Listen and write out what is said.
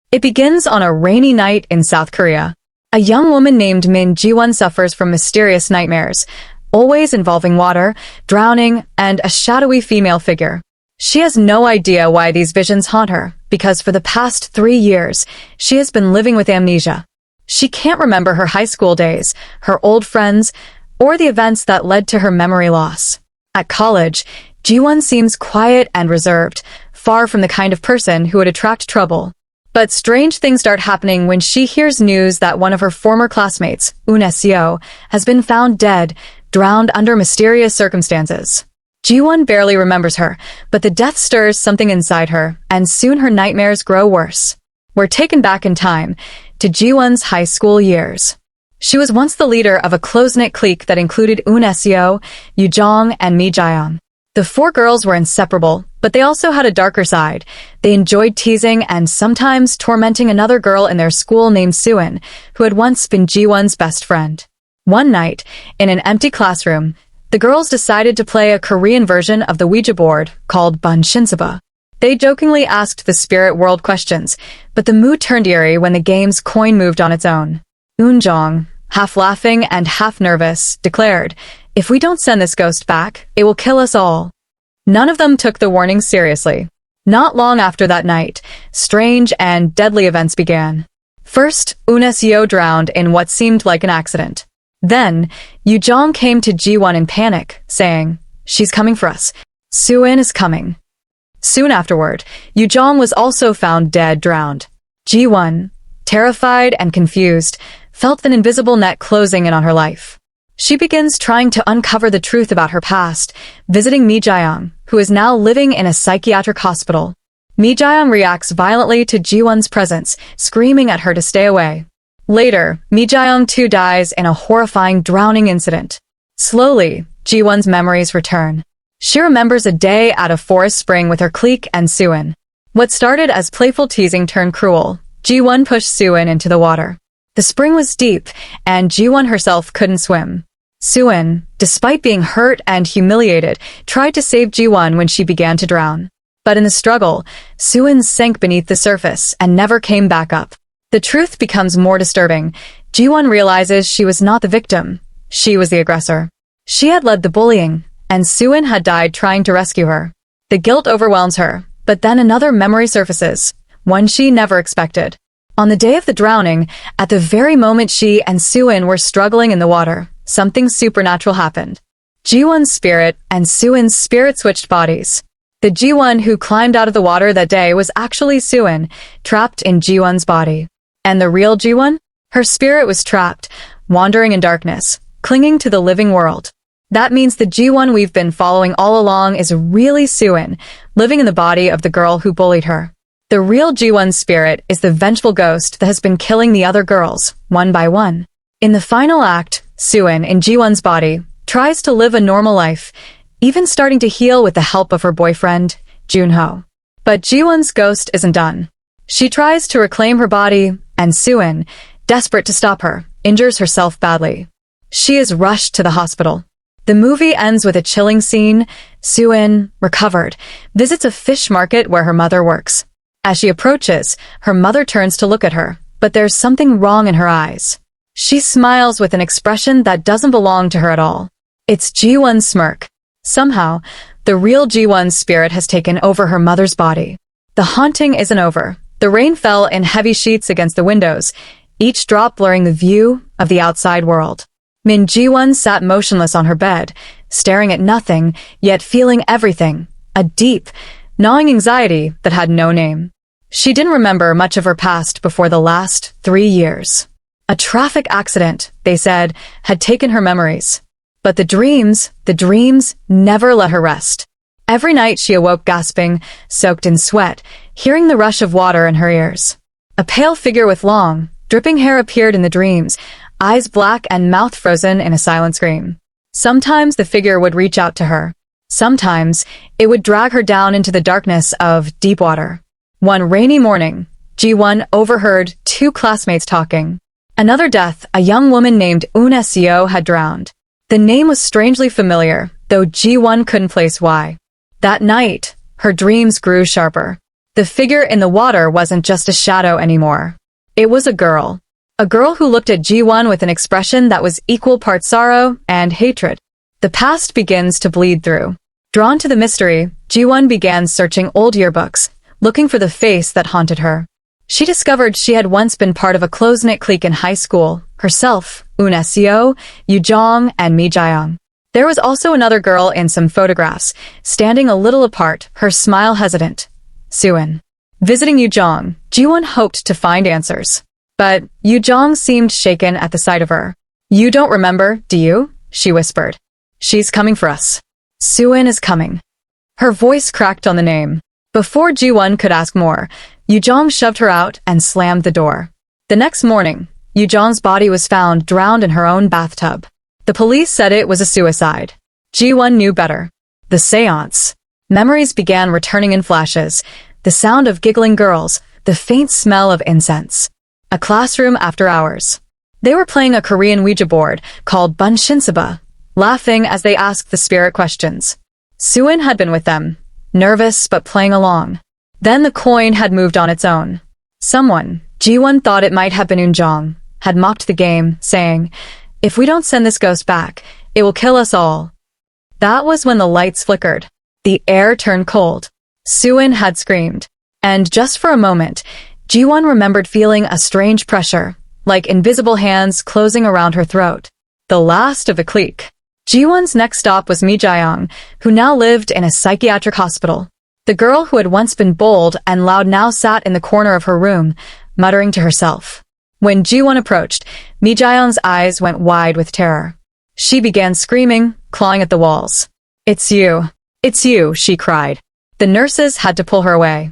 It begins on a rainy night in South Korea. A young woman named Min Ji-won suffers from mysterious nightmares, always involving water, drowning, and a shadowy female figure. She has no idea why these visions haunt her, because for the past 3 years, she has been living with amnesia. She can't remember her high school days, her old friends, or the events that led to her memory loss. At college, Ji-won seems quiet and reserved, far from the kind of person who would attract trouble. But strange things start happening when she hears news that one of her former classmates, Seo, has been found dead, drowned under mysterious circumstances. Ji-won barely remembers her, but the death stirs something inside her, and soon her nightmares grow worse. We're taken back in time, to Ji-won's high school years. She was once the leader of a close-knit clique that included Seo, Yoo-jong, and Mi Jae-young. The 4 girls were inseparable, but they also had a darker side. They enjoyed teasing and sometimes tormenting another girl in their school named Suin, who had once been Ji-won's best friend. One night, in an empty classroom, the girls decided to play a Korean version of the Ouija board called Bun Shinsaba. They jokingly asked the spirit world questions, but the mood turned eerie when the game's coin moved on its own. Eun-jong, half laughing and half nervous, declared, "If we don't send this ghost back, it will kill us all." None of them took the warning seriously. Not long after that night, strange and deadly events began. First, Seo drowned in what seemed like an accident. Then, Yoo-jong came to Ji-won in panic, saying, "She's coming for us. Suin is coming." Soon afterward, Yoo-jong was also found dead, drowned. Ji-won, terrified and confused, felt an invisible net closing in on her life. She begins trying to uncover the truth about her past, visiting Mi Jae-young, who is now living in a psychiatric hospital. Mi Jae-young reacts violently to Ji-won's presence, screaming at her to stay away. Later, Mi Jae-young too dies in a horrifying drowning incident. Slowly, Ji-won's memories return. She remembers a day at a forest spring with her clique and Suin. What started as playful teasing turned cruel. Ji-won pushed Suin into the water. The spring was deep, and Ji-won herself couldn't swim. Suin, despite being hurt and humiliated, tried to save Ji-won when she began to drown. But in the struggle, Suin sank beneath the surface and never came back up. The truth becomes more disturbing. Ji-won realizes she was not the victim. She was the aggressor. She had led the bullying, and Suin had died trying to rescue her. The guilt overwhelms her, but then another memory surfaces, one she never expected. On the day of the drowning, at the very moment she and Suin were struggling in the water, something supernatural happened. Ji-won's spirit and Suin's spirit switched bodies. The Ji-won who climbed out of the water that day was actually Suin, trapped in Ji-won's body. And the real Ji-won? Her spirit was trapped, wandering in darkness, clinging to the living world. That means the Ji-won we've been following all along is really Suin, living in the body of the girl who bullied her. The real Ji-won's spirit is the vengeful ghost that has been killing the other girls, one by one. In the final act, Suin, in Ji-won's body, tries to live a normal life, even starting to heal with the help of her boyfriend, Junho. But Ji-won's ghost isn't done. She tries to reclaim her body, and Suin, desperate to stop her, injures herself badly. She is rushed to the hospital. The movie ends with a chilling scene. Suin, recovered, visits a fish market where her mother works. As she approaches, her mother turns to look at her, but there's something wrong in her eyes. She smiles with an expression that doesn't belong to her at all. It's Ji-won's smirk. Somehow, the real Ji-won's spirit has taken over her mother's body. The haunting isn't over. The rain fell in heavy sheets against the windows, each drop blurring the view of the outside world. Min Ji-won sat motionless on her bed, staring at nothing, yet feeling everything, a deep, gnawing anxiety that had no name. She didn't remember much of her past before the last 3 years. A traffic accident, they said, had taken her memories. But the dreams never let her rest. Every night she awoke gasping, soaked in sweat, hearing the rush of water in her ears. A pale figure with long, dripping hair appeared in the dreams, eyes black and mouth frozen in a silent scream. Sometimes the figure would reach out to her. Sometimes it would drag her down into the darkness of deep water. One rainy morning, Ji-won overheard 2 classmates talking. Another death, a young woman named Seo had drowned. The name was strangely familiar, though Ji-won couldn't place why. That night, her dreams grew sharper. The figure in the water wasn't just a shadow anymore. It was a girl. A girl who looked at Ji-won with an expression that was equal parts sorrow and hatred. The past begins to bleed through. Drawn to the mystery, Ji-won began searching old yearbooks, looking for the face that haunted her. She discovered she had once been part of a close-knit clique in high school, herself, Eun Seo, Yoo Jong, and Mi Jae-young. There was also another girl in some photographs, standing a little apart, her smile hesitant. Suin. Visiting Yoo Jong, Ji-won hoped to find answers. But Yoo Jong seemed shaken at the sight of her. "You don't remember, do you?" she whispered. "She's coming for us. Suin is coming." Her voice cracked on the name. Before Ji-won could ask more, Yoo Jong shoved her out and slammed the door. The next morning, Yoo Jong's body was found drowned in her own bathtub. The police said it was a suicide. Ji-won knew better. The séance. Memories began returning in flashes. The sound of giggling girls, the faint smell of incense. A classroom after hours. They were playing a Korean Ouija board called Bun Shinsaba, laughing as they asked the spirit questions. Suin had been with them, nervous but playing along. Then the coin had moved on its own. Someone, Ji-won thought it might have been Eun Jong, had mocked the game, saying, "If we don't send this ghost back, it will kill us all." That was when the lights flickered. The air turned cold. Suin had screamed. And just for a moment, Ji-won remembered feeling a strange pressure, like invisible hands closing around her throat. The last of the clique. Ji-won's next stop was Mi Jae-young, who now lived in a psychiatric hospital. The girl who had once been bold and loud now sat in the corner of her room, muttering to herself. When Ji-won approached, Mi Jae-young's eyes went wide with terror. She began screaming, clawing at the walls. "It's you. It's you," she cried. The nurses had to pull her away.